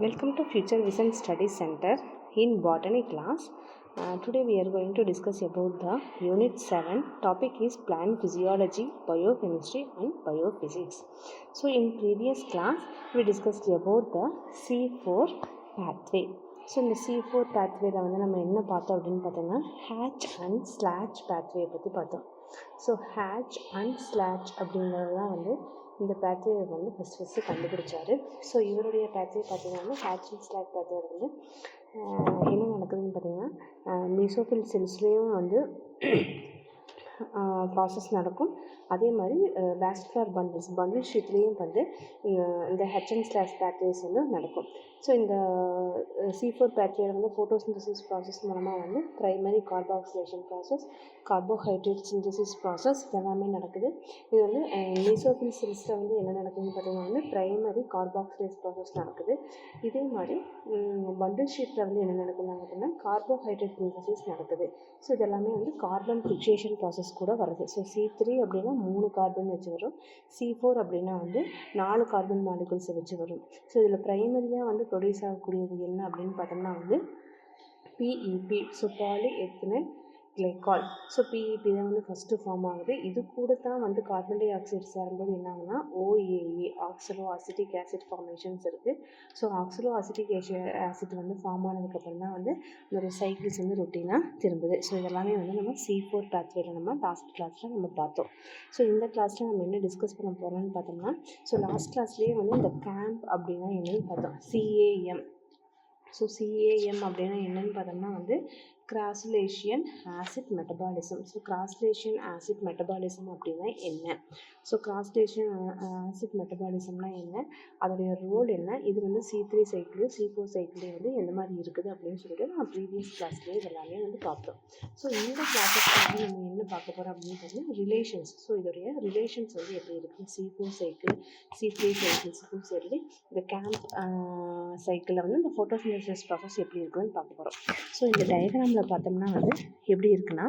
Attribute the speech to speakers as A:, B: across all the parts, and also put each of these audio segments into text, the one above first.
A: Welcome to Future Vision Study Center in Botany class. Today we are going to discuss about the Unit 7. Topic is plant physiology, biochemistry and biophysics. So in previous class we discussed about the C4 pathway. So இந்த C4 pathwayல வந்து நம்ம என்ன பார்த்தோம் அப்படின்னு பார்த்தோம்னா hatch and slatch pathway பற்றி பார்த்தோம். So hatch and slatch அப்படிங்கிறது தான் வந்து இந்த பேத்வே வந்து ஃபஸ்ட்டு கண்டுபிடிச்சாரு. ஸோ இவருடைய பேத்வே பார்த்திங்கன்னா hatch and slatch பேத்வே வந்து என்ன நடக்குதுன்னு பார்த்திங்கன்னா மீசோஃபில் செல்ஸ்லேயும் வந்து ப்ராசஸ் நடக்கும். அதே மாதிரி வாஸ்குலர் பண்டில் ஷீட்லேயும் வந்து இந்த ஹெச் அண்ட் ஸ்லாஷ் பேத்வேஸ் வந்து நடக்கும். ஸோ இந்த C4 பேத்வேல வந்து ஃபோட்டோசிந்தசிஸ் ப்ராசஸ் மூலமாக வந்து primary carboxylation process, carbohydrate synthesis process இதெல்லாமே நடக்குது. இது வந்து மீசோஃபில் செல்ஸில் வந்து என்ன நடக்குதுன்னு பார்த்திங்கன்னா வந்து ப்ரைமரி கார்பாக்சிலேஸ் ப்ராசஸ் நடக்குது. இதே மாதிரி பண்டில் ஷீட்டில் வந்து என்ன நடக்குதுன்னு பார்த்தீங்கன்னா கார்போஹைட்ரேட் சிந்தசிஸ் நடக்குது. ஸோ இதெல்லாமே வந்து கார்பன் ஃபிக்சேஷன் ப்ராசஸ் கூட வருது. ஸோ C3 அப்படின்னா 3 கார்பன் வச்சு வரும். C4 அப்படின்னா வந்து 4 கார்பன் மாலிகுல்ஸை வச்சு வரும். ஸோ இதில் ப்ரைமரியாக வந்து ப்ரொடியூஸ் ஆகக்கூடியது என்ன அப்படின்னு பார்த்தோம்னா வந்து PEP, ஸோ பாலி எத்தினைல் கிளைகால். ஸோ PEP தான் வந்து ஃபஸ்ட்டு ஃபார்ம் ஆகுது. இது கூட தான் வந்து கார்பன் டை ஆக்சைடு சேரும்போது என்ன ஆகுதுன்னா OAA, oxalo acetic acid formations இருக்குது. ஸோ ஆக்சலோ அசிட்டிக் ஆசிட் வந்து ஃபார்ம் ஆனதுக்கப்புறம் தான் வந்து ஒரு சைக்கிள்ஸ் வந்து ரொட்டீனாக திரும்புது. ஸோ இதெல்லாமே வந்து நம்ம C4 பேத்வேல நம்ம லாஸ்ட் கிளாஸில் நம்ம பார்த்தோம். ஸோ இந்த கிளாஸில் நம்ம என்ன டிஸ்கஸ் பண்ண போகிறோம்னு பார்த்தோம்னா ஸோ லாஸ்ட் கிளாஸ்லேயே வந்து இந்த கேம்ப் அப்படின்னா என்னன்னு பார்த்தோம். CAM. ஸோ CAM அப்படின்னா என்னன்னு பார்த்தோம்னா வந்து crassulacean acid metabolism. So crassulacean acid metabolism அப்படின்னா என்ன? ஸோ கிராஸ்லேஷியன் ஆசிட் மெட்டபாலிசம்னா என்ன, அதோடைய ரோல் என்ன, இது வந்து C3 சைக்கிளையும் C4 சைக்கிளையும் வந்து எந்த மாதிரி இருக்குது அப்படின்னு சொல்லிட்டு நான் ப்ரீவியஸ் கிளாஸ்லேயே இதெல்லாமே வந்து பார்த்தோம். ஸோ இந்த கிளாஸஸ்க்கு வந்து நம்ம என்ன பார்க்க போகிறோம் அப்படின்னு பார்த்தீங்கன்னா ரிலேஷன்ஸ். ஸோ இதோடைய ரிலேஷன்ஸ் வந்து எப்படி இருக்குது C4 சைக்கிள் C3 சைக்கிள்ஸுக்கும் சரி இந்த கேம்ப் சைக்கிளில் வந்து இந்த ஃபோட்டோசிந்தசிஸ் ப்ராசஸ் எப்படி இருக்குன்னு பார்க்க போகிறோம். ஸோ இந்த டயக்ராமில் பார்த்தோம்னா வந்து எப்படி இருக்குன்னா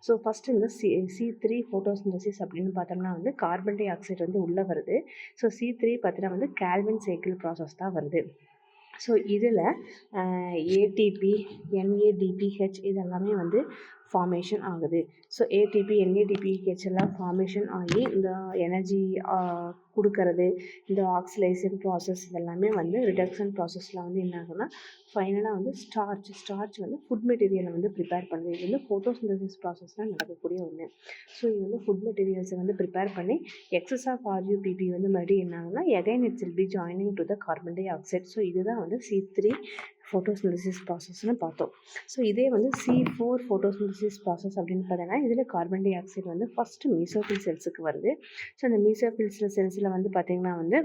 A: ஸோ ஃபஸ்ட்டு இந்த C3 ஃபோட்டோசிந்தசிஸ் அப்படின்னு பார்த்தோம்னா வந்து கார்பன் டை ஆக்சைடு வந்து உள்ளே வருது. ஸோ C3 பார்த்தீங்கன்னா வந்து கால்வின் சைக்கிள் ப்ராசஸ் தான் வருது. ஸோ இதில் ATP, NADPH இதெல்லாமே வந்து ஃபார்மேஷன் ஆகுது. ஸோ ATP, NADPH எல்லாம் ஃபார்மேஷன் ஆகி இந்த எனர்ஜி கொடுக்கறது, இந்த ஆக்சிலேஷன் ப்ராசஸ் இதெல்லாமே வந்து ரிடக்ஷன் ப்ராசஸில் வந்து என்ன ஆகுதுன்னா ஃபைனலாக வந்து ஸ்டார்ச் வந்து ஃபுட் மெட்டீரியலை வந்து ப்ரிப்பேர் பண்ணுது. இது வந்து ஃபோட்டோசிந்தசிஸ் ப்ராசஸில் நடக்கக்கூடிய ஒன்று. ஸோ இது வந்து ஃபுட் மெட்டீரியல்ஸை வந்து ப்ரிப்பேர் பண்ணி எக்ஸஸ் ஆஃப் RUPP வந்து மறுபடியும் என்ன ஆகுதுன்னா again it's will B joining to the carbon di oxide. So இதுதான் வந்து C3 ஃபோட்டோசிந்தசிஸ் ப்ராசஸ்னு பார்த்தோம். ஸோ இதே வந்து C4 ஃபோட்டோசிந்தசிஸ் ப்ராசஸ் அப்படின்னு பார்த்தீங்கன்னா இதில் கார்பன் டை ஆக்சைடு வந்து ஃபஸ்ட்டு மீசோஃபில் செல்ஸுக்கு வருது. ஸோ அந்த மீசோஃபில் செல்ஸில் வந்து பார்த்திங்கன்னா வந்து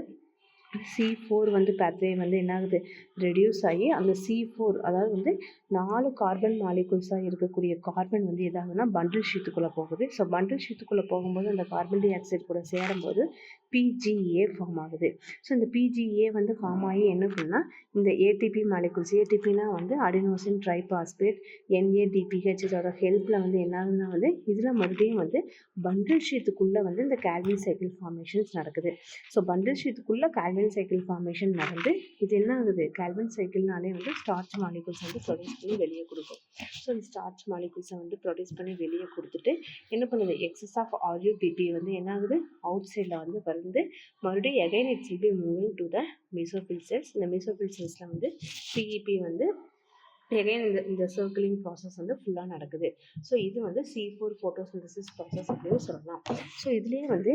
A: C4 வந்து பேத்வே வந்து என்ன ஆகுது ரெடியூஸ் ஆகி அந்த C4 அதாவது வந்து 4 கார்பன் மாலிகுல்ஸாக இருக்கக்கூடிய கார்பன் வந்து எதாகுதுன்னா பண்டில் ஷீட்டுக்குள்ளே போகுது. ஸோ பண்டில் ஷீட்டுக்குள்ளே போகும்போது அந்த கார்பன் டை ஆக்சைடு கூட சேரும்போது PGA ஃபார்ம் ஆகுது. ஸோ இந்த PGA வந்து ஃபார்ம் ஆகி என்ன பண்ணுன்னா இந்த ATP மாலிகுல்ஸ், ATPனா வந்து அடினோசின் ட்ரைபாஸ்பேட், NADPH இதோட ஹெல்ப்பில் வந்து என்ன ஆகுதுன்னா வந்து இதில் மறுபடியும் வந்து பண்டில் ஷீட்டுக்குள்ளே வந்து இந்த கால்வின் சைக்கிள் ஃபார்மேஷன்ஸ் நடக்குது. ஸோ பண்டில் ஷீட்டுக்குள்ளே கால்வின் சைக்கிள் ஃபார்மேஷன் நடந்து இது என்ன ஆகுது கால்வின் சைக்கிள்னாலே வந்து ஸ்டார்ச் மாலிகுல்ஸ் வந்து ப்ரொடியூஸ் பண்ணி வெளியே கொடுக்கும். ஸோ இந்த ஸ்டார்ச் மாலிகுல்ஸை வந்து ப்ரொடியூஸ் பண்ணி வெளியே கொடுத்துட்டு என்ன பண்ணுது எக்ஸஸ் ஆஃப் RUPP வந்து என்ன ஆகுது அவுட் சைடில் வந்து வந்து மறுபடியும் again it's will be moving to the mesophyll cells. இந்த மீசோஃபில் செல்ஸில் வந்து PEP வந்து எகைன் இந்த சர்க்கிளிங் ப்ராசஸ் வந்து ஃபுல்லாக நடக்குது. ஸோ இது வந்து C4 ஃபோட்டோசிந்தசிஸ் ப்ராசஸ் அப்படின்னு சொல்லலாம். ஸோ இதுலேயே வந்து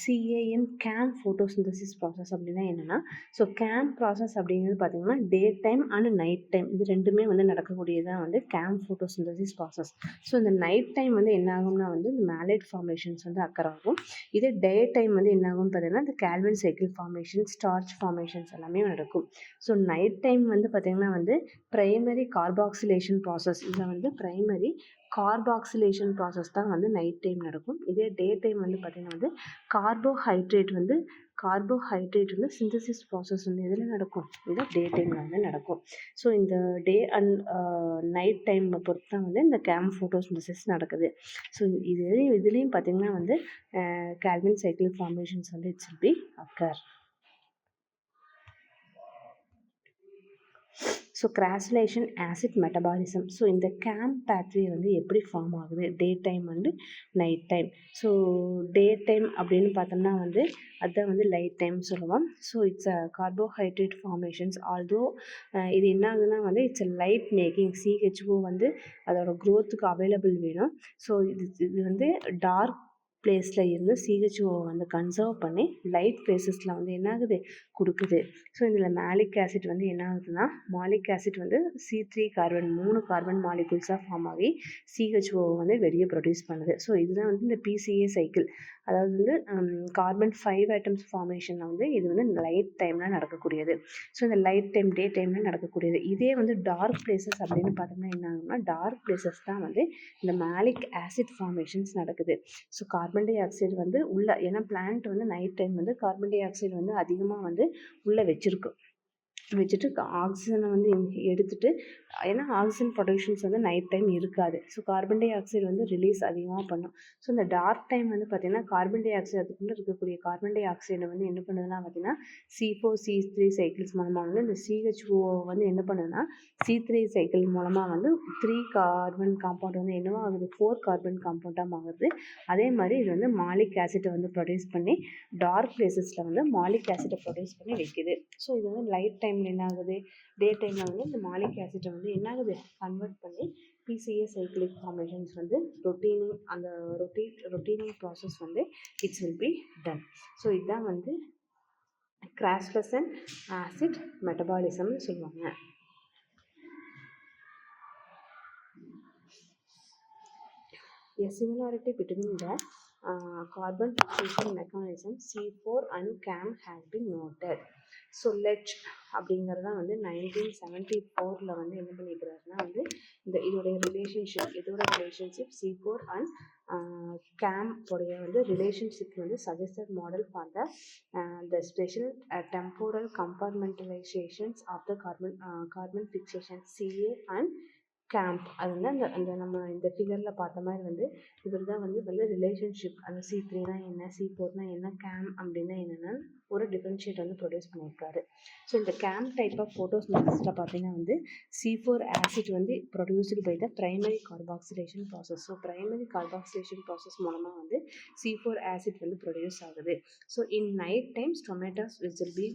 A: CAM ஃபோட்டோசிந்தசிஸ் ப்ராசஸ் அப்படின்னா என்னென்னா ஸோ கேம் ப்ராசஸ் அப்படிங்கிறது பார்த்திங்கன்னா day time and night time இது ரெண்டுமே வந்து நடக்கக்கூடியதான் வந்து கேம் ஃபோட்டோசிந்தசிஸ் ப்ராசஸ். ஸோ இந்த நைட் டைம் வந்து என்ன ஆகும்னா வந்து இந்த மேலைட் ஃபார்மேஷன்ஸ் வந்து அக்கர் ஆகும். இதே டே டைம் வந்து என்ன ஆகும்னு பார்த்தீங்கன்னா இந்த Calvin cycle formation, starch formations எல்லாமே நடக்கும். ஸோ நைட் டைம் வந்து பார்த்திங்கன்னா வந்து ப்ரைமரி கார்பாக்சிலேஷன் ப்ராசஸ் இதில் வந்து ப்ரைமரி கார்பாக்சிலேஷன் ப்ராசஸ் தான் வந்து நைட் டைம் நடக்கும். இதே டே டைம் வந்து பார்த்திங்கன்னா வந்து கார்போஹைட்ரேட் வந்து சிந்தசிஸ் ப்ராசஸ் வந்து எதில் நடக்கும் இது டே டைமில் வந்து நடக்கும். ஸோ இந்த டே அண்ட் நைட் டைம் பொறுத்து தான் வந்து இந்த கேம் ஃபோட்டோசிந்தசிஸ் நடக்குது. ஸோ இதுலேயும் பார்த்திங்கன்னா வந்து கால்வின் சைக்கிள் ஃபார்மேஷன்ஸ் வந்து it's will be occur. So crassulacean acid metabolism. So இந்த கேம் பேத்வே வந்து எப்படி ஃபார்ம் ஆகுது, day time and night time. So day time அப்படின்னு பார்த்தோம்னா வந்து அதுதான் வந்து லைட் டைம் சொல்லுவோம். So it's a carbohydrate formations. Although இது என்ன ஆகுதுன்னா வந்து it's a light making. CHO வந்து அதோட க்ரோத்துக்கு அவைலபிள் வேணும். ஸோ இது வந்து டார்க் பிளேஸில் இருந்து சிஹெச்ஓ வந்து கன்சர்வ் பண்ணி லைட் பிளேசஸில் வந்து என்ன ஆகுது கொடுக்குது. ஸோ இதில் மேலிக் ஆசிட் வந்து என்ன ஆகுதுன்னா, மாலிக் ஆசிட் வந்து C3 கார்பன் 3 கார்பன் மாலிகுல்ஸாக ஃபார்ம் ஆகி சிஹெச்ஓ வந்து வெளியே ப்ரொடியூஸ் பண்ணுது. ஸோ இதுதான் வந்து இந்த PCA சைக்கிள். அதாவது வந்து கார்பன் 5 ஆட்டம்ஸ் ஃபார்மேஷனில் வந்து இது வந்து லைட் டைமில் நடக்கக்கூடியது. ஸோ இந்த லைட் டைம் டே டைமில் நடக்கக்கூடியது. இதே வந்து டார்க் பிளேசஸ் அப்படின்னு பார்த்தோம்னா என்ன ஆகும்னா, டார்க் பிளேசஸ் தான் வந்து இந்த மேலிக் ஆசிட் ஃபார்மேஷன்ஸ் நடக்குது. ஸோ கார்பன் டை ஆக்சைடு வந்து உள்ள, ஏன்னா பிளான்ட் வந்து நைட் டைம் வந்து கார்பன் டை ஆக்சைடு வந்து அதிகமாக வந்து உள்ளே வச்சுட்டு ஆக்சிஜனை வந்து எடுத்துகிட்டு, ஏன்னா ஆக்சிஜன் ப்ரொடக்ஷன்ஸ் வந்து நைட் டைம் இருக்காது. ஸோ கார்பன் டை ஆக்சைடு வந்து ரிலீஸ் அதிகமாக பண்ணும். ஸோ இந்த டார்க் டைம் வந்து பார்த்திங்கன்னா கார்பன் டை ஆக்சைடு, அதுக்குள்ளே இருக்கக்கூடிய கார்பன் டை ஆக்சைடை வந்து என்ன பண்ணுதுன்னா பார்த்திங்கன்னா C4C3 சைக்கிள்ஸ் மூலமாக வந்து இந்த CHO வந்து என்ன பண்ணுதுன்னா C3 சைக்கிள் மூலமாக வந்து 3 கார்பன் காம்பவுண்ட் வந்து என்னவா ஆகுது, 4 கார்பன் காம்பவுண்டாக ஆகுது. அதே மாதிரி இது வந்து மாலிக் ஆசிட்டை வந்து ப்ரொடியூஸ் பண்ணி டார்க் பிளேசஸில் வந்து மாலிக் ஆசிட்டை ப்ரொடியூஸ் பண்ணி வைக்குது. ஸோ இது வந்து லைட் டைமில் என்ன ஆகுது, டே டைமில் வந்து இந்த மாலிக் ஆசிட்டை வந்து என்ன ஆகுது கன்வெர்ட் பண்ணி PCA சைக்கிளிக் ஃபார்மேஷன்ஸ் வந்து ரொட்டீனிங் ப்ராசஸ் வந்து it's will be done. So இதுதான் வந்து கிராஸ்லசன் ஆசிட் மெட்டபாலிசம்னு சொல்லுவாங்க. A similarity between the carbon fixation mechanism C4 and CAM has been noted. So லெச் அப்படிங்கிறது தான் வந்து 1974 வந்து என்ன பண்ணிக்கிறாருன்னா வந்து இதோடைய ரிலேஷன்ஷிப் C4 அண்ட் கேம் உடைய வந்து ரிலேஷன்ஷிப் வந்து suggested model for the spatial temporal compartmentalizations of the carbon fixation CA and கேம்ப். அது வந்து அந்த நம்ம இந்த ஃபிகரில் பார்த்த மாதிரி வந்து இவர் தான் வந்து ரிலேஷன்ஷிப், அந்த C3னா என்ன, C4னா என்ன, கேம் அப்படின்னா என்னென்னா ஒரு டிஃப்ரென்ஷியேட் வந்து ப்ரொடியூஸ் பண்ணியிருக்காரு. ஸோ இந்த கேம் டைப் ஆஃப் ஃபோட்டோசிந்தசிஸில் பார்த்தீங்கன்னா வந்து C4 ஆசிட் வந்து produced by the primary carboxylation process. So primary carboxylation process மூலமாக வந்து C4 ஆசிட் வந்து ப்ரொடியூஸ் ஆகுது. So in night time stomatas which will be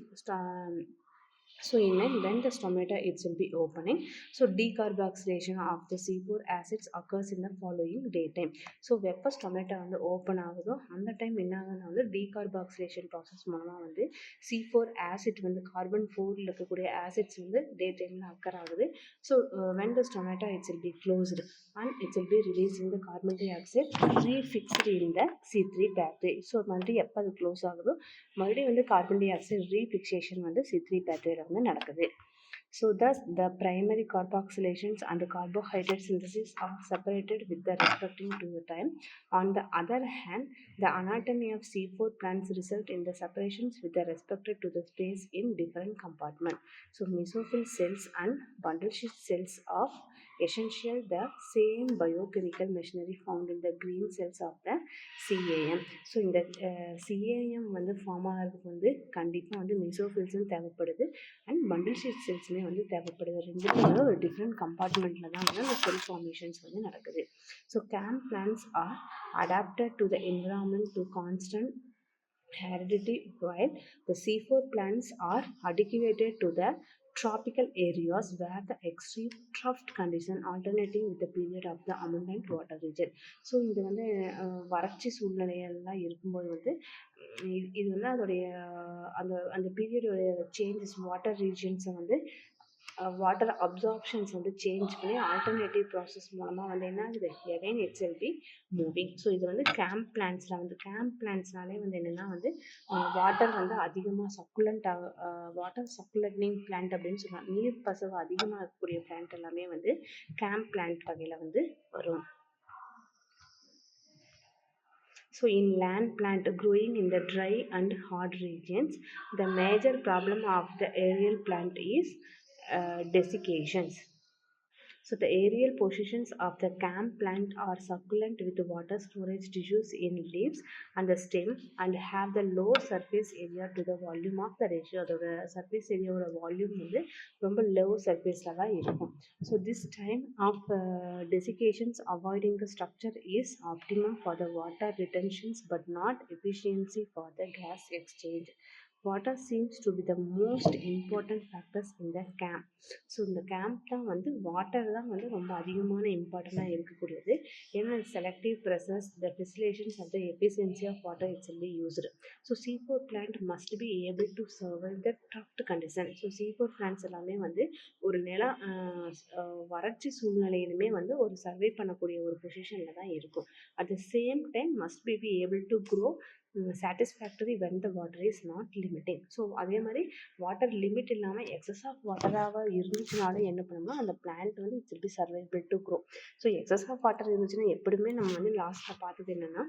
A: So in night when the stomata it will be opening, so decarboxylation of the C4 acids occurs in the following daytime. So வெப்ப stomata வந்து open ஆகுதோ அந்த time என்ன ஆகுதுன்னா வந்து decarboxylation process மூலமாக வந்து C4 acid வந்து கார்பன் 4ல் இருக்கக்கூடிய ஆசிட்ஸ் வந்து டே டைமில் அக்கர் ஆகுது. So when the stomata it will be closed and it will be releasing the carbon dioxide refixed in the C3 pathway. So மறுபடியும் எப்போ அது க்ளோஸ் ஆகுதோ மறுபடியும் வந்து கார்பன் டை ஆக்சைடு ரீஃபிக்சேஷன் வந்து C3 pathway வந்து நடக்குது. So thus the primary carboxylations and the carbohydrate synthesis are separated with the respecting to the time. On the other hand, the anatomy of C4 plants result in the separations with the respect to the space in different compartments. So mesophyll cells and bundle sheath cells of essential the same biochemical machinery found in the green cells of the CAM. So இந்த CAM வந்து form ஆகிறதுக்கு வந்து கண்டிப்பாக வந்து மெசோஃபில்ஸும் தேவைப்படுது and bundle sheet செல்ஸுமே வந்து தேவைப்படுது. ரெண்டுமே வந்து ஒரு டிஃப்ரெண்ட் கம்பார்ட்மெண்ட்டில் தான் வந்து அந்த செல் ஃபார்மேஷன்ஸ் வந்து நடக்குது. So CAM plants are adapted to the environment to constant aridity, while the C4 plants are adequated to the tropical areas where the extreme drought condition alternating with the period of the abundant water region. So இது வந்து வறட்சி சூழ்நிலையெல்லாம் இருக்கும்போது வந்து இது வந்து அதோடைய அந்த பீரியடோடைய changes water ரீஜன்ஸை வந்து வாட்டர் அப்சார்ப்ஷன்ஸ் வந்து சேஞ்ச் பண்ணி ஆல்டர்னேட்டிவ் ப்ராசஸ் மூலமாக வந்து என்ன ஆகுது, again it's will be moving. So இது வந்து கேம்ப் பிளான்ட்ஸ்னாலே வந்து என்னென்னா வந்து வாட்டர் வந்து அதிகமாக வாட்டர் சக்குலட்டிங் பிளான்ட் அப்படின்னு சொல்லுவாங்க. நீர் பசவு அதிகமாக இருக்கக்கூடிய பிளான்ட் எல்லாமே வந்து கேம்ப் பிளான்ட் வகையில் வந்து வரும். So in land plant growing in the dry and hot regions, the major problem of the aerial plant is desiccations. So the aerial positions of the CAM plant are succulent with water storage tissues in leaves and the stem and have the low surface area to the volume of the ratio. அதோட surface area ஓட volume வந்து ரொம்ப low surfaceல தான் இருக்கும். So this time of desiccations avoiding the structure is optimum for the water retentions but not efficiency for the gas exchange. Water seems to be the most important factors in the camp. So இந்த camp தான் வந்து water தான் வந்து ரொம்ப அதிகமான இம்பார்ட்டண்ட்டாக இருக்கக்கூடியது. ஏன்னா selective pressures the distillations of the efficiency of water it's எல்லி used. So C4 plant must be able to survive the drought condition. So C4 plants எல்லாமே வந்து ஒரு வறட்சி சூழ்நிலையிலுமே வந்து ஒரு சர்வை பண்ணக்கூடிய ஒரு பொசிஷனில் தான் இருக்கும். At the same time must be able to grow satisfactory when the water is not limiting. So அதே மாதிரி வாட்டர் லிமிட் இல்லாமல் எக்ஸஸ் ஆஃப் வாட்டராக இருந்துச்சுனாலும் என்ன பண்ணணும்னா அந்த பிளான்ட் வந்து it's be survivable to grow. So excess of water இருந்துச்சுன்னா எப்படியுமே நம்ம வந்து லாஸ்ட்டில் பார்த்தது என்னென்னா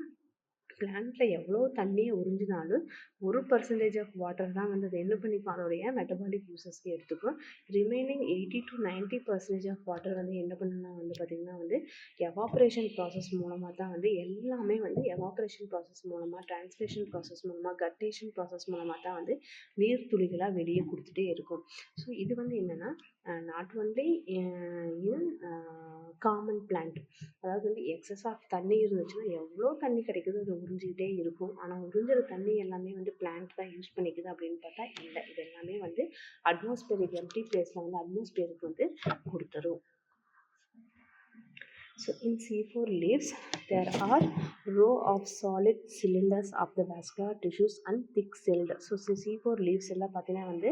A: பிளான்ட்டில் எவ்வளோ தண்ணியை உறிஞ்சினாலும் 1% ஆஃப் வாட்டர் தான் வந்து அது என்ன பண்ணிக்கும் அதோடைய மெட்டபாலிக் யூசஸ்க்கு எடுத்துக்கும். ரிமைனிங் 80 to 90% ஆஃப் வாட்டர் வந்து என்ன பண்ணுன்னா வந்து பார்த்திங்கன்னா வந்து எவாப்ரேஷன் ப்ராசஸ் மூலமாக தான் வந்து எல்லாமே வந்து எவாப்ரேஷன் ப்ராசஸ் மூலமாக டிரான்ஸ்லேஷன் ப்ராசஸ் மூலமாக கட்டேஷன் ப்ராசஸ் மூலமாக தான் வந்து நீர்த்துளிகளாக வெளியே கொடுத்துட்டே இருக்கும். ஸோ இது வந்து என்னென்னா not only in common plant, அதாவது வந்து எக்ஸஸ் ஆஃப் தண்ணி இருந்துச்சுன்னா எவ்வளோ தண்ணி கிடைக்குதோ அது உறிஞ்சிக்கிட்டே இருக்கும். ஆனால் உறிஞ்சிற தண்ணி எல்லாமே வந்து பிளான்ட் தான் யூஸ் பண்ணிக்குது அப்படின்னு பார்த்தா இல்லை. இது எல்லாமே வந்து அட்மாஸ்பியரிக் எம்டி பிளேஸில் வந்து அட்மாஸ்பியருக்கு வந்து கொடுத்துரும். So in C4 leaves, there are row of solid cylinders of the vascular tissues and thick celled. So C4 leaves எல்லாம் பார்த்தீங்கன்னா வந்து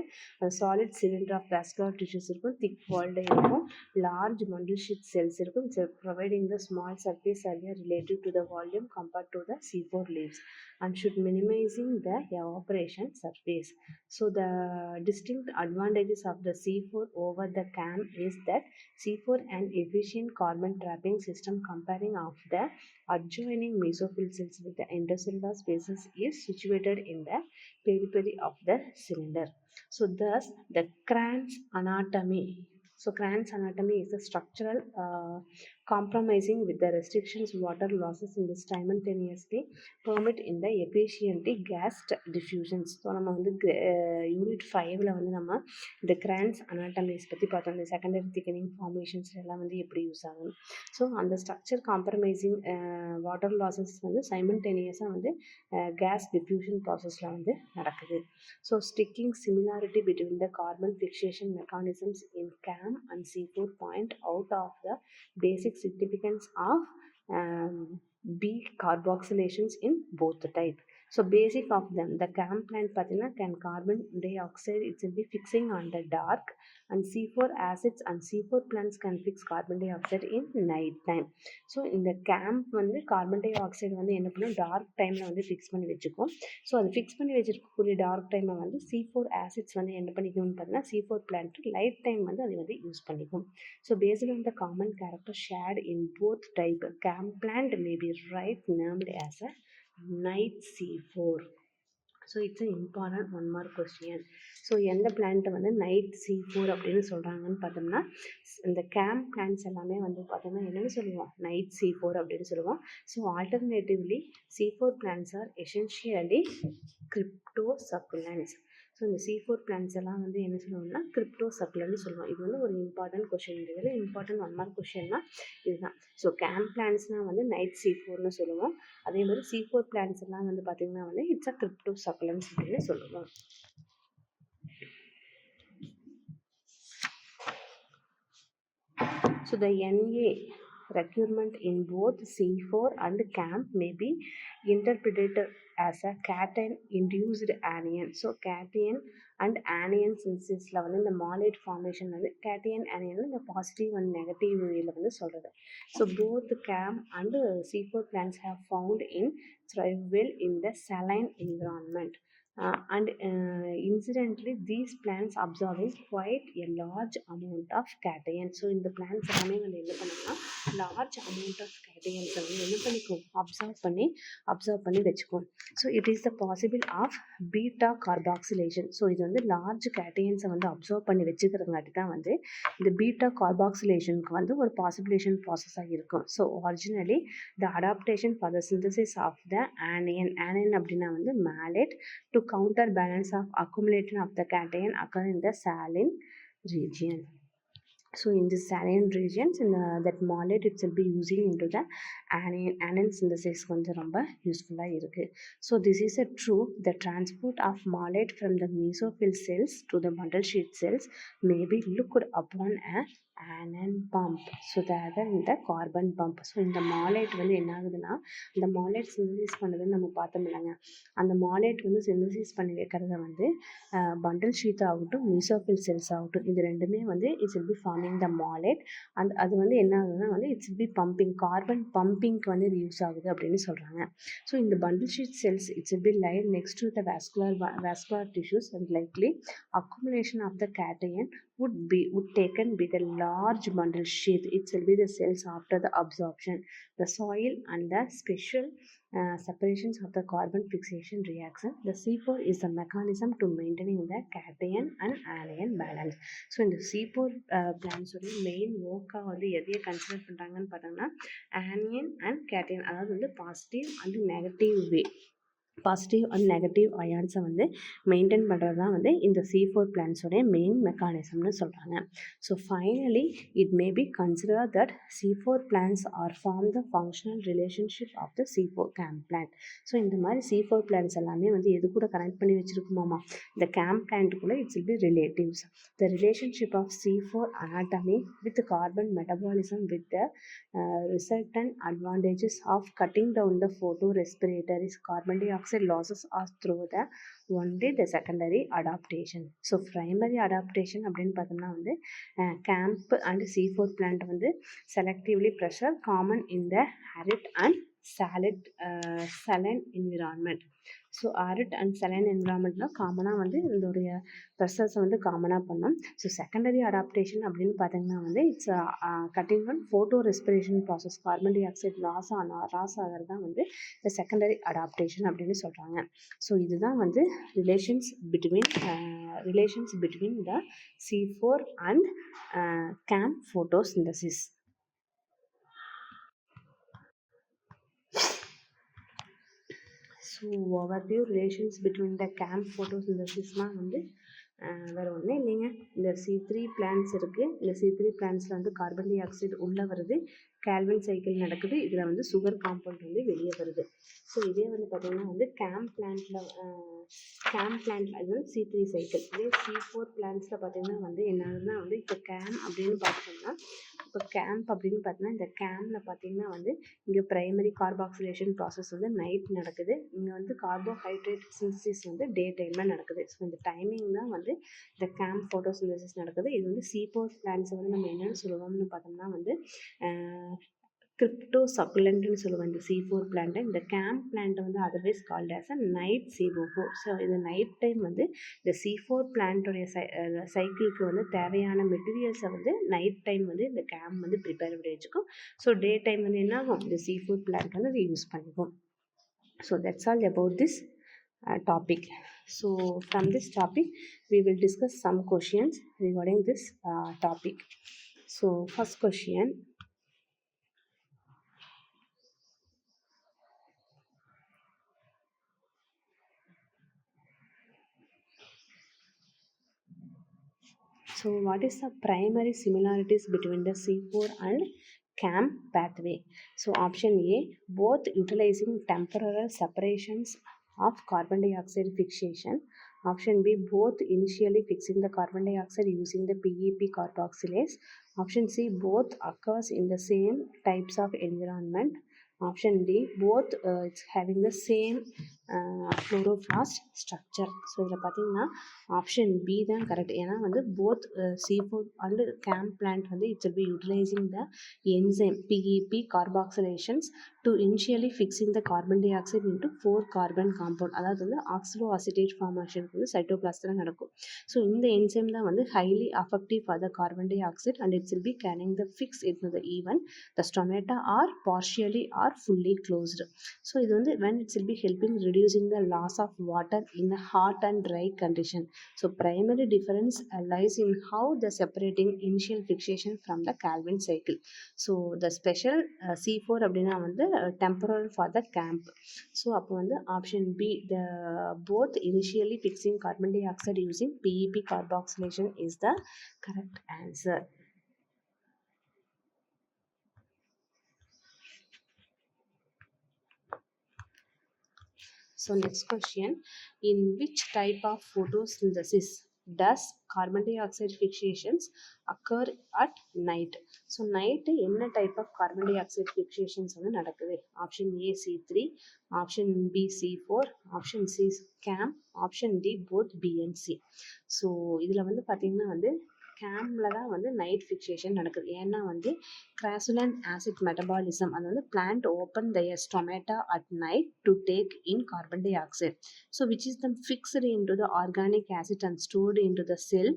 A: solid cylinder of vascular tissues இருக்கும், thick walled இருக்கும், large bundle sheath cells இருக்கும், providing the small surface area relative to the volume compared to the C4 leaves and should minimizing the evaporation surface. So the distinct advantages of the C4 over the CAM is that C4 an efficient carbon trapping system comparing of the adjoining mesophyll cells with the intercellular spaces is situated in the periphery of the cylinder. So thus the Kranz anatomy. So Kranz anatomy is a structural compromising with the restrictions water losses in the simultaneously permit in the efficient gas diffusions. So நம்ம வந்து unit 5ல் வந்து நம்ம இந்த Crohn's அனாட்டமிஸ் பற்றி பார்த்தோம். இந்த secondary thickening formations எல்லாம் வந்து எப்படி யூஸ் ஆகும். ஸோ அந்த ஸ்ட்ரக்சர் காம்ப்ரமைசிங் வாட்டர் லாசஸ் வந்து சைமல்டேனியஸாக வந்து கேஸ் டிஃப்யூஷன் ப்ராசஸில் வந்து நடக்குது. So sticking similarity between the carbon fixation mechanisms in CAM and C4 point out of the basic significance of B carboxylations in both the type. So basic of them, the CAM plant pathina can carbon dioxide it will be fixing on the dark and C4 acids and C4 plants can fix carbon dioxide in night time. So in the CAM வந்து carbon dioxide வந்து என்ன பண்ணும் dark டைமில் வந்து fix பண்ணி வச்சுக்கும். So அது fix பண்ணி வச்சிருக்கக்கூடிய டார்க் டைமை வந்து C4 acids வந்து என்ன பண்ணிக்கும்னு பார்த்தீங்கன்னா C4 plant லைட் டைம் வந்து அது வந்து யூஸ் பண்ணிக்கும். So based on the common character shared in both type, CAM plant may be right named as a night C4. So it's a important 1 mark question. So எந்த பிளான்ட்டை வந்து night C4 அப்படின்னு சொல்கிறாங்கன்னு பார்த்தோம்னா இந்த CAM பிளான்ட்ஸ் எல்லாமே வந்து பார்த்தோம்னா என்னென்னு சொல்லுவோம் நைட் C4 அப்படின்னு சொல்லுவோம். So alternatively C4 plants R essentially crypto succulents. So இந்த C4 பிளான்ட்ஸ் எல்லாம் வந்து என்ன சொல்லுவோம்னா கிரிப்டோ சக்குலன்னு சொல்லுவோம். இது வந்து ஒரு இம்பார்ட்டன்ட் கொஷின். இதில் இம்பார்ட்டன்ட் 1 மார்க் கொஷின்னா இதுதான். ஸோ CAM பிளான்ட்ஸ்னால் வந்து நைட் C4ன்னு சொல்லுவோம். அதே மாதிரி C4 பிளான்ட்ஸ் எல்லாம் வந்து பார்த்திங்கன்னா வந்து இட்ஸ் அ கிரிப்டோ சக்குலன்ஸ் அப்படின்னு சொல்லுவோம். So the Na requirement in both C4 and CAM may be interpreted as a cation induced anion. So cation and anion synthesisல வந்து இந்த மாலேட் ஃபார்மேஷன் வந்து cation anion இந்த பாசிட்டிவ் அண்ட் நெகட்டிவ் வேல வந்து சொல்கிறது. So both CAM and C4 plants have found in thrive well in the saline environment. and incidentally these plants absorbing quite a large amount of cation. So இந்த plans எல்லாமே வந்து என்ன பண்ணுன்னா large amount of கேட்டயன்ஸ் வந்து என்ன பண்ணிக்கும் observe பண்ணி வச்சுக்கும். So it is the possible of beta carboxylation. So இது வந்து லார்ஜ் கேட்டயன்ஸை வந்து அப்சர்வ் பண்ணி வச்சுக்கிறதுங்காட்டி தான் வந்து இந்த பீட்டா கார்பாக்சிலேஷனுக்கு வந்து ஒரு பாசிபிலேஷன் ப்ராசஸாக இருக்கும். So originally the adaptation for the synthesis of the anion அப்படின்னா வந்து malate to counterbalance of accumulation of the cation occur in the saline region. So in this saline regions, that malate it will be using into the anion synthesis கொஞ்சம் ரொம்ப யூஸ்ஃபுல்லாக இருக்குது. So this is a true, the transport of malate from the mesophyll cells to the bundle sheath cells may be looked upon as anion pump. So அதாவது இந்த carbon pump. So இந்த மாலேட் வந்து என்ன ஆகுதுன்னா, இந்த மாலேட் சிந்தசிஸ் பண்ணதுன்னு நம்ம பார்த்தோம் இல்லைங்க, அந்த மாலேட் வந்து சிந்தசிஸ் பண்ணி வைக்கிறத வந்து பண்டல் ஷீத் ஆகட்டும் மீசோஃபில் செல்ஸ் ஆகட்டும் இது ரெண்டுமே வந்து it's will be forming the malate. அது வந்து என்ன ஆகுதுன்னா வந்து it's will be pumping, carbon பம்பிங்க்கு வந்து இது யூஸ் ஆகுது அப்படின்னு சொல்கிறாங்க. ஸோ இந்த bundle sheath cells it will be lying next to the vascular tissues and likely accumulation of the cation would taken be the large bundle sheath. It will be the cells after the absorption, the soil and the special separations of the carbon fixation reaction. The C4 is the mechanism to maintaining the cation and anion balance. So இந்த C4 பிளான்ஸோட main ஒர்க்காக வந்து எதையை consider பண்ணுறாங்கன்னு பார்த்தோம்னா onion and கேட்டையன், அதாவது வந்து positive and negative அயான்ஸை வந்து maintain பண்ணுறது தான் வந்து இந்த C4 பிளான்ஸோடைய மெயின் மெக்கானிசம்னு சொல்கிறாங்க. So finally it may be consider that C4 plants are form the functional relationship of the C4 கேம்ப் பிளான்ட். ஸோ இந்த மாதிரி C4 பிளான்ஸ் எல்லாமே வந்து எது கூட கனெக்ட் பண்ணி வச்சுருக்குமாமா, இந்த கேம்ப் பிளான்ட்டுக்குள்ளே it's will be relatives. The relationship of C4 anatomy with carbon metabolism with the resultant advantages of cutting down the photorespiratory carbon dioxide losses are through the only the secondary adaptation. So primary adaptation அப்படின்னு பார்த்தோம்னா வந்து camp and C4 plant வந்து selectively pressure common in the arid and saline environment. So arid and saline environmentல காமனாக வந்து இதோடைய ப்ரெஷர்ஸை வந்து காமனாக பண்ணோம். ஸோ செகண்டரி அடாப்டேஷன் அப்படின்னு பார்த்தீங்கன்னா வந்து it's cutting on photorespiration process, carbon di oxide loss ஆகிறது தான் வந்து இந்த செகண்டரி அடாப்டேஷன் அப்படின்னு சொல்கிறாங்க. ஸோ இதுதான் வந்து relations between the C4 and கேம்ப் photosynthesis. So overview relations between the கேம்ப் ஃபோட்டோசிந்தசிஸ்னால் வந்து வேறு ஒன்றும் இல்லைங்க. இந்த C3 பிளான்ஸ் இருக்குது. இந்த C3 பிளான்ஸில் வந்து கார்பன் டை ஆக்சைடு உள்ளே வருது, கேல்வின் சைக்கிள் நடக்குது, இதில் வந்து சுகர் காம்பவுண்ட் வந்து வெளியே வருது. ஸோ இதே வந்து பார்த்திங்கன்னா வந்து கேம்ப் பிளான்ட்டில் அது வந்து C3 சைக்கிள். இதே C4 பிளான்ஸில் பார்த்திங்கன்னா வந்து என்ன ஆகுதுன்னா வந்து இப்போ கேம்ப் அப்படின்னு பார்த்தோம்னா இந்த கேமில் பார்த்திங்கன்னா வந்து இங்கே ப்ரைமரி கார்பாக்சிலேஷன் ப்ராசஸ் வந்து நைட் நடக்குது, இங்கே வந்து கார்போஹைட்ரேட் சிந்தசிஸ் வந்து டே டைமில் நடக்குது. ஸோ இந்த டைமிங் தான் வந்து இந்த கேம்ப் ஃபோட்டோசிந்தசிஸ் நடக்குது. இது வந்து C4 பிளான்ஸை வந்து நம்ம என்னென்னு சொல்லுவோம்னு பார்த்தோம்னா வந்து கிரிப்டோ சக்குலண்ட்னு சொல்லுவோம் இந்த C4 பிளான்ட்டை. இந்த கேம்ப் பிளான்ட்டை வந்து otherwise called as a night CO4. So இது நைட் டைம் வந்து இந்த C4 பிளான்ட்டோடைய சைக்கிளுக்கு வந்து தேவையான மெட்டீரியல்ஸை வந்து நைட் டைம் வந்து இந்த கேம்ப் வந்து ப்ரிப்பேர் பண்ணி வச்சுக்கும். ஸோ டே டைம் வந்து என்ன ஆகும், இந்த C4 பிளான்ட் வந்து யூஸ் பண்ணிக்கும். So that's all about this topic. So from this topic we will discuss some questions regarding this topic. So first question, so what is the primary similarities between the C4 and CAM pathway? So option A, both utilizing temporal separations of carbon dioxide fixation. Option B, both initially fixing the carbon dioxide using the PEP carboxylase. Option C, both occurs in the same types of environment. Option D, both it's having the same chloroplast structure. So இதில் பார்த்தீங்கன்னா option B தான் correct. ஏன்னா வந்து both C4 and game plant வந்து it's will be utilizing the enzyme PEP carboxylations to initially fixing the carbon dioxide into 4 carbon compound. அதாவது வந்து ஆக்சிடோஅசிட்டேட் formation வந்து சைட்டோபிளாஸ்டில் நடக்கும். ஸோ இந்த என்சைம் தான் வந்து highly effective for the carbon dioxide and it will be carrying the fix into the even the stomata are partially or fully closed. So இது வந்து when it will be helping reducing the loss of water in a hot and dry condition. So primary difference lies in how the separating initial fixation from the Calvin cycle. So the special C4 அப்படின்னா வந்து temporal for the camp. So அப்போ வந்து option B the both initially fixing carbon dioxide using PEP carboxylation is the correct answer. So next question, in which type of photosynthesis does carbon dioxide fixations occur at night? So night என்ன type of carbon dioxide fixations வந்து நடக்குது? Option A C3, option B C4, option C CAM, option D both B and C. So இதில் வந்து பார்த்தீங்கன்னா வந்து கேமில் தான் வந்து நைட் ஃபிக்சேஷன் நடக்குது. ஏன்னா வந்து கிராசுலன் ஆசிட் மெட்டபாலிசம், அது வந்து plant open their stomata at night to take in carbon dioxide, so which is then fixed into the organic acid and stored into the cell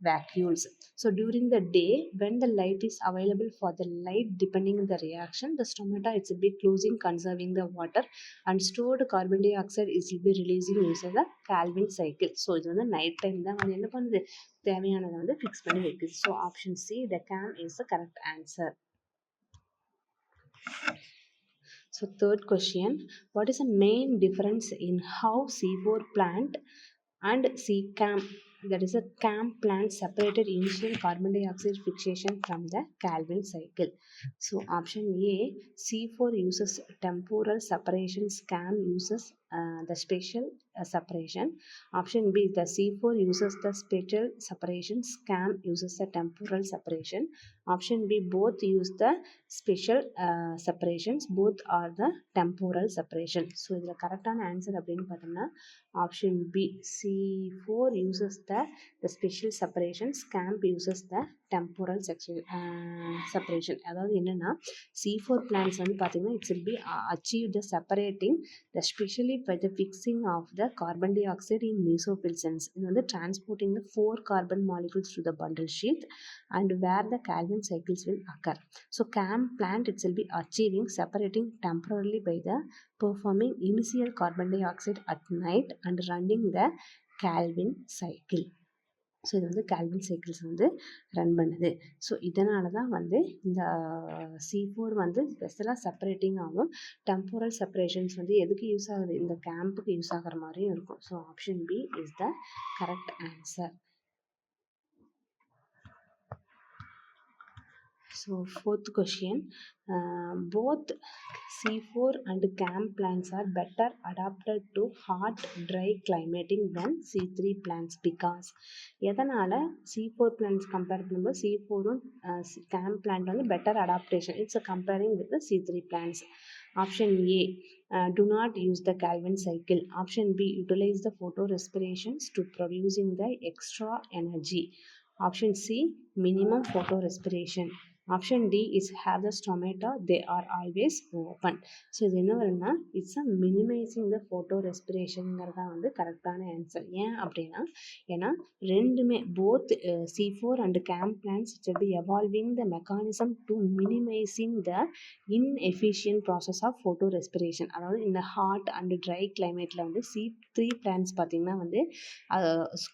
A: vacuoles. So during the day when the light is available for the light depending on the reaction, the stomata it will be closing, conserving the water, and stored carbon dioxide is will be releasing using the Calvin cycle. So இது வந்து night time தான் வந்து என்ன பண்ணுது, தேவையானதை வந்து fix பண்ணி வைக்குது. So option see the game is the correct answer. So third question, what is the main difference in how C4 plant and CCAM, that is a CAM plant, separated initial carbon dioxide fixation from the Calvin cycle? So option A, C4 uses temporal separation, CAM uses the spatial separation. Option B, the C4 uses the spatial separation, CAM uses the temporal separation. Option B, both use the spatial separations, both are the temporal separation. So இதில் கரெக்டான answer அப்படின்னு பார்த்தோம்னா option B C4 uses the spatial separations, CAM uses the temporal separation. அதாவது என்னன்னா C4 plants வந்து பார்த்தீங்கன்னா it will be achieve the separating the specially by the fixing of the carbon dioxide in mesophyll cells. இது வந்து transporting the 4 carbon molecules to the bundle sheath and where the Calvin cycles will occur. So CAM plant it will be achieving separating temporarily by the performing initial carbon dioxide at night and running the Calvin cycle. So இது வந்து Calvin cycles வந்து run பண்ணுது. So இதனால தான் வந்து இந்த C4 வந்து ஸ்பெஷலாக செப்பரேட்டிங் ஆகும். டெம்போரல் செப்பரேஷன்ஸ் வந்து எதுக்கு யூஸ் ஆகுது, இந்த கேம்புக்கு யூஸ் ஆகிற மாதிரியும் இருக்கும். So option B is the correct answer. So fourth question, both C4 and CAM plants are better adapted to hot dry climating than C3 plants because எதனால் C4 plants கம்பேர் பண்ணும்போது C4 CAM plant வந்து better adaptation, it's a comparing with the C3 plants. Option A, do not use the Calvin cycle. Option B, utilize the photorespirations to producing the extra energy. Option C, minimum photorespiration. Option D is have the stomata they are always open. So இது என்ன வரும்னா it's a minimizing the photo ரெஸ்பிரேஷனுங்கிறதா வந்து கரெக்டான answer. ஏன் அப்படின்னா ஏன்னா ரெண்டுமே both C4 and CAM plans it be evolving the mechanism to minimizing the inefficient process of photo respiration. அதாவது இந்த ஹாட் அண்ட் ட்ரை கிளைமேட்டில் வந்து C3 பிளான்ஸ் பார்த்திங்கன்னா வந்து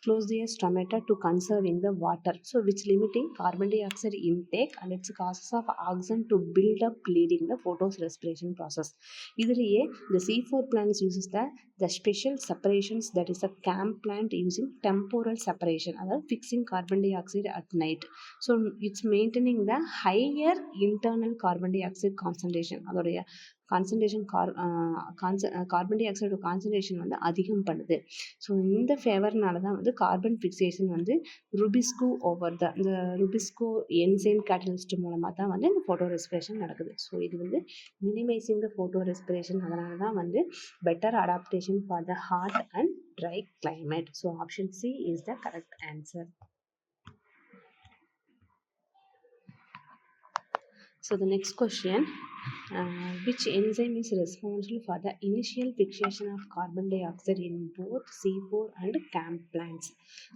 A: close their stomata to conserving the water, so which limiting carbon di oxide intake and its causes of oxygen to build up leading the photorespiration process. இதுலயே the C4 plants uses the special separations, that is a CAM plant using temporal separation, அதாவது fixing carbon dioxide at night. So it's maintaining the higher internal carbon dioxide concentration. அதோடைய concentration carbon tie ஆக்சைடோட concentration வந்து அதிகம் பண்ணுது. So இந்த ஃபேவர்னால தான் வந்து carbon fixation வந்து RuBisCO இந்த ருபிஸ்கோ என்சைம் கேட்டலிஸ்ட் மூலமாக தான் வந்து இந்த ஃபோட்டோ ரெஸ்பிரேஷன் நடக்குது. ஸோ இது வந்து மினிமைசிங் த ஃபோட்டோ ரெஸ்பிரேஷன். அதனால தான் வந்து better adaptation for the hot and dry climate. So option C is the correct answer. So the next question, which enzyme is responsible for the initial fixation of carbon dioxide in both C4 and CAM plants?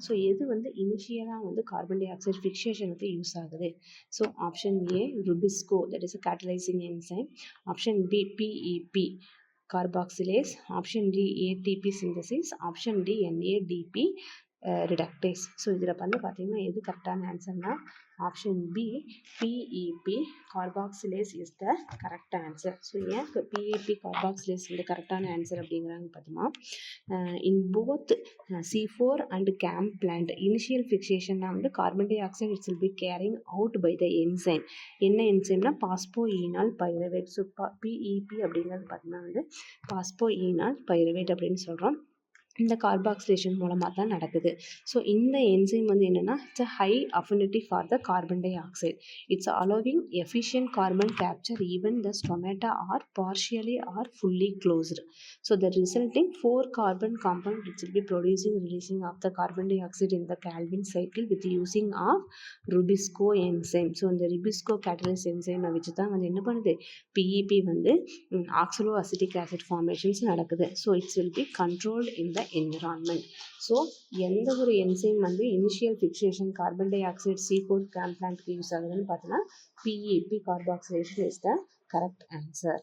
A: So எது வந்து இனிஷியலாக வந்து carbon tie oxide ஃபிக்சேஷனுக்கு use ஆகுது? So option A rubisco, that is a catalyzing enzyme. Option B PEP carboxylase, option D ATP synthesis, option D NADP reductase. So இதில் வந்து பார்த்தீங்கன்னா எது கரெக்டான ஆன்சர்னா option B PEP carboxylase is the correct answer. So ஏன் PEP carboxylase வந்து கரெக்டான answer அப்படிங்கிறாங்க பார்த்தோமா, in both C4 and CAM plant initial ஃபிக்சேஷன்னா வந்து carbon di oxide it's will be carrying out by the enzyme. என்ன என்சைம்னா பாஸ்போஈனால் பைரவேட். ஸோ PEP அப்படிங்கிறது பார்த்தீங்கன்னா வந்து பாஸ்போஈனால் பைரவேட் அப்படின்னு சொல்கிறோம். இந்த கார்பாக்சிலேஷன் மூலமாக தான் நடக்குது. ஸோ இந்த என்சைம் வந்து என்னென்னா it's a high affinity for the carbon di oxide. It's allowing efficient carbon capture even the stomata R partially R fully closed. So the resulting 4 carbon compound which will be producing releasing of the carbon dioxide in the Calvin cycle with using of Rubisco enzyme. So இந்த Rubisco catalyse என்சைமை வச்சு தான் வந்து என்ன பண்ணுது, PEP வந்து oxaloacetic acid formations நடக்குது. So it's will be controlled in the environment. So எந்த ஒரு என்சைம் வந்து initial fixation carbon di oxide C4 CAM பிளான்ட்க்கு யூஸ் ஆகுதுன்னு பார்த்தோன்னா PEP carboxylation is the correct answer.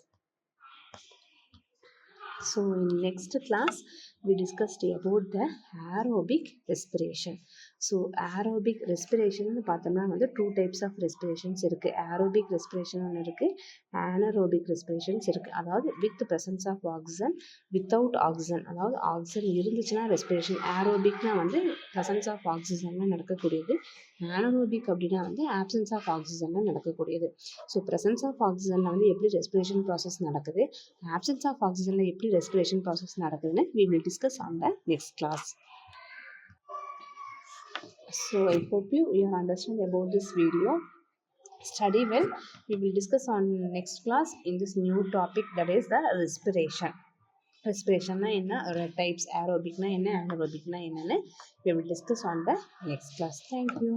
A: So in next class we discussed about the aerobic respiration. So aerobic respiration பார்த்தோம்னா வந்து 2 types of respirations இருக்குது. Aerobic respiration ஒன்று இருக்குது, anaerobic respirations இருக்குது. அதாவது with presence of oxygen, without oxygen. அதாவது oxygen இருந்துச்சுன்னா respiration. ஏரோபிக்னா வந்து ப்ரெசன்ஸ் ஆஃப் ஆக்சிஜனில் நடக்கக்கூடியது. ஆனரோபிக் அப்படின்னா வந்து ஆப்சன்ஸ் ஆஃப் ஆக்சிஜனில் நடக்கக்கூடியது. ஸோ ப்ரெசன்ஸ் ஆஃப் ஆக்சிஜனில் வந்து எப்படி ரெஸ்பிரேஷன் ப்ராசஸ் நடக்குது, ஆப்சன்ஸ் ஆஃப் ஆக்சிஜனில் எப்படி ரெஸ்பிரேஷன் ப்ராசஸ் நடக்குதுன்னு we will discuss on the next class. So I hope you understand about this video. Study well. We will discuss on next class in this new topic, that is the respiration. Respiration என்ன, types, aerobic என்ன, anaerobic என்னன்னு we will discuss on the next class. Thank you.